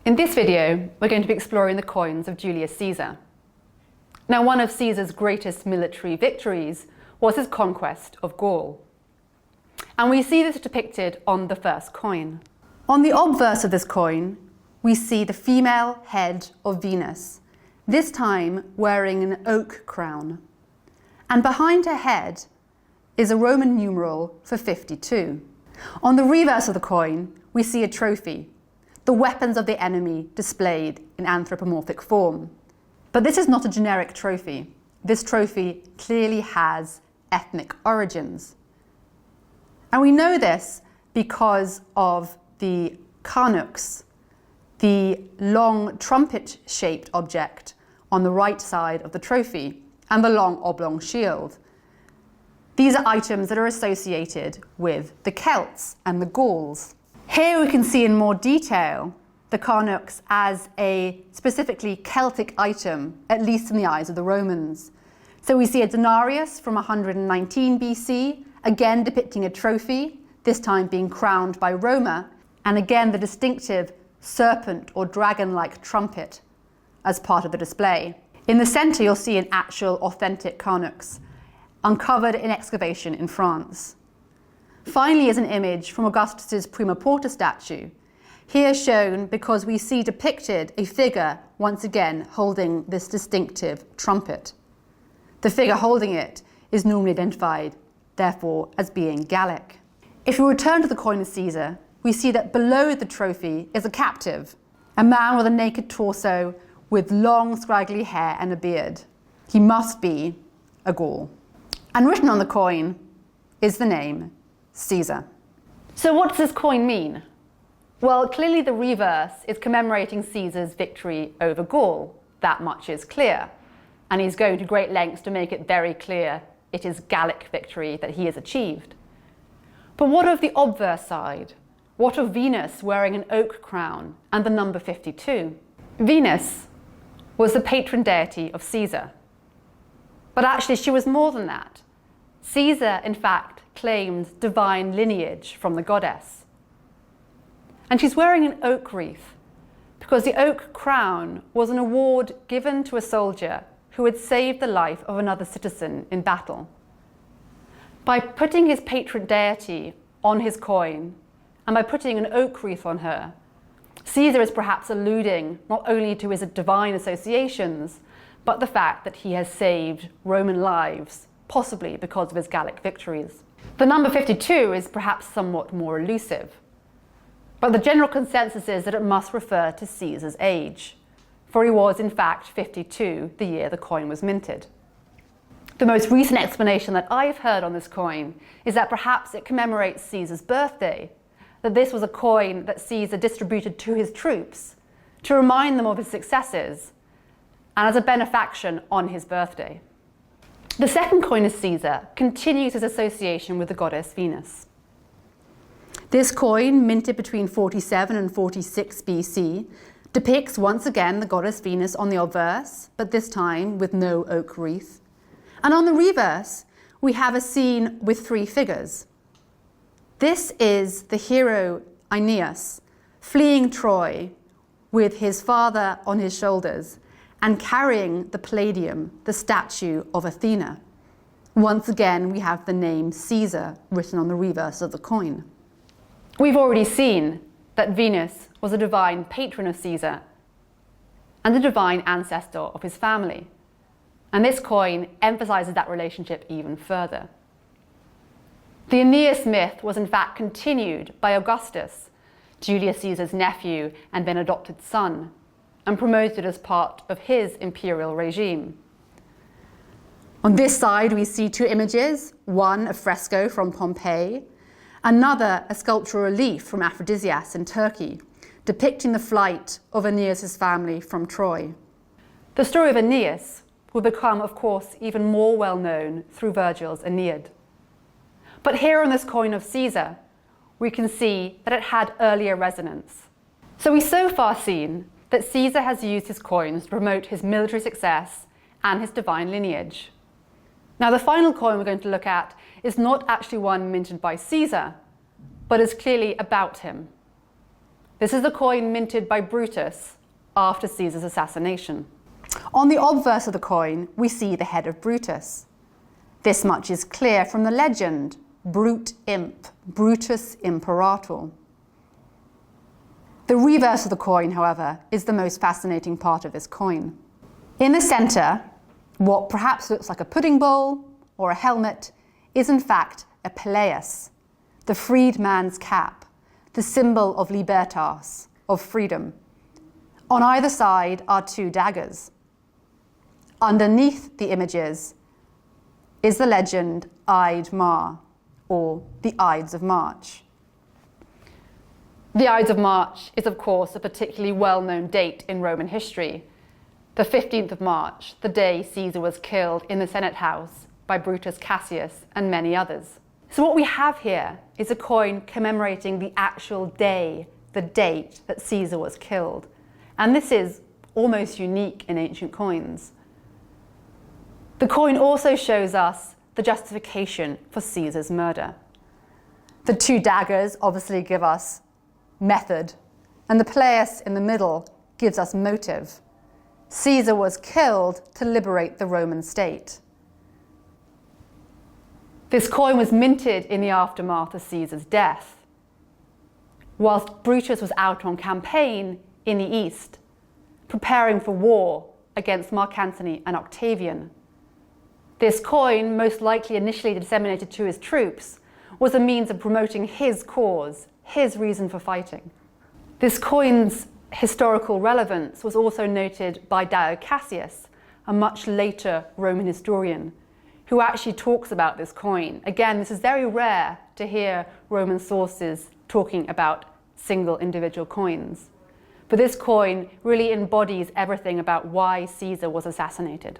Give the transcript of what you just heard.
In this video, we're going to be exploring the coins of Julius Caesar. Now, one of Caesar's greatest military victories was his conquest of Gaul. And we see this depicted on the first coin. On the obverse of this coin, we see the female head of Venus, this time wearing an oak crown. And behind her head is a Roman numeral for 52. On the reverse of the coin, we see a trophy, the weapons of the enemy displayed in anthropomorphic form. But this is not a generic trophy. This trophy clearly has ethnic origins. And we know this because of the carnux, the long trumpet-shaped object on the right side of the trophy, and the long oblong shield. These are items that are associated with the Celts and the Gauls. Here we can see in more detail the carnux as a specifically Celtic item, at least in the eyes of the Romans. So we see a denarius from 119 BC, again depicting a trophy, this time being crowned by Roma, and again the distinctive serpent or dragon-like trumpet as part of the display. In the centre you'll see an actual authentic carnux, uncovered in excavation in France. Finally is an image from Augustus's Primaporta Statue, here shown because we see depicted a figure once again holding this distinctive trumpet. The figure holding it is normally identified, therefore, as being Gallic. If we return to the coin of Caesar, we see that below the trophy is a captive, a man with a naked torso with long scraggly hair and a beard. He must be a Gaul. And written on the coin is the name Caesar. So what does this coin mean? Well, clearly the reverse is commemorating Caesar's victory over Gaul. That much is clear. And he's going to great lengths to make it very clear it is Gallic victory that he has achieved. But what of the obverse side? What of Venus wearing an oak crown and the number 52? Venus was the patron deity of Caesar. But actually she was more than that. Caesar, in fact, claimed divine lineage from the goddess. And she's wearing an oak wreath because the oak crown was an award given to a soldier who had saved the life of another citizen in battle. By putting his patron deity on his coin and by putting an oak wreath on her, Caesar is perhaps alluding not only to his divine associations, but the fact that he has saved Roman lives, possibly because of his Gallic victories. The number 52 is perhaps somewhat more elusive, but the general consensus is that it must refer to Caesar's age, for he was in fact 52 the year the coin was minted. The most recent explanation that I've heard on this coin is that perhaps it commemorates Caesar's birthday, that this was a coin that Caesar distributed to his troops to remind them of his successes and as a benefaction on his birthday. The second coin of Caesar continues his association with the goddess Venus. This coin, minted between 47 and 46 BC, depicts once again the goddess Venus on the obverse, but this time with no oak wreath. And on the reverse, we have a scene with three figures. This is the hero Aeneas fleeing Troy with his father on his shoulders and carrying the Palladium, the statue of Athena. Once again, we have the name Caesar written on the reverse of the coin. We've already seen that Venus was a divine patron of Caesar and a divine ancestor of his family. And this coin emphasizes that relationship even further. The Aeneas myth was in fact continued by Augustus, Julius Caesar's nephew and then adopted son, and promoted as part of his imperial regime. On this side we see two images, one a fresco from Pompeii, another a sculptural relief from Aphrodisias in Turkey, depicting the flight of Aeneas' family from Troy. The story of Aeneas will become, of course, even more well known through Virgil's Aeneid. But here on this coin of Caesar, we can see that it had earlier resonance. So we've so far seen that Caesar has used his coins to promote his military success and his divine lineage. Now, the final coin we're going to look at is not actually one minted by Caesar, but is clearly about him. This is the coin minted by Brutus after Caesar's assassination. On the obverse of the coin, we see the head of Brutus. This much is clear from the legend, Brute Imp, Brutus Imperator. The reverse of the coin, however, is the most fascinating part of this coin. In the centre, what perhaps looks like a pudding bowl or a helmet is in fact a pileus, the freedman's cap, the symbol of libertas, of freedom. On either side are two daggers. Underneath the images is the legend Ides Mar, or the Ides of March. The Ides of March is, of course, a particularly well-known date in Roman history. The 15th of March, the day Caesar was killed in the Senate House by Brutus Cassius and many others. So what we have here is a coin commemorating the actual day, the date that Caesar was killed. And this is almost unique in ancient coins. The coin also shows us the justification for Caesar's murder. The two daggers obviously give us method, and the pileus in the middle gives us motive. Caesar was killed to liberate the Roman state. This coin was minted in the aftermath of Caesar's death. Whilst Brutus was out on campaign in the east, preparing for war against Mark Antony and Octavian. This coin, most likely initially disseminated to his troops, was a means of promoting his cause, his reason for fighting. This coin's historical relevance was also noted by Dio Cassius, a much later Roman historian, who actually talks about this coin. Again, this is very rare to hear Roman sources talking about single individual coins. But this coin really embodies everything about why Caesar was assassinated.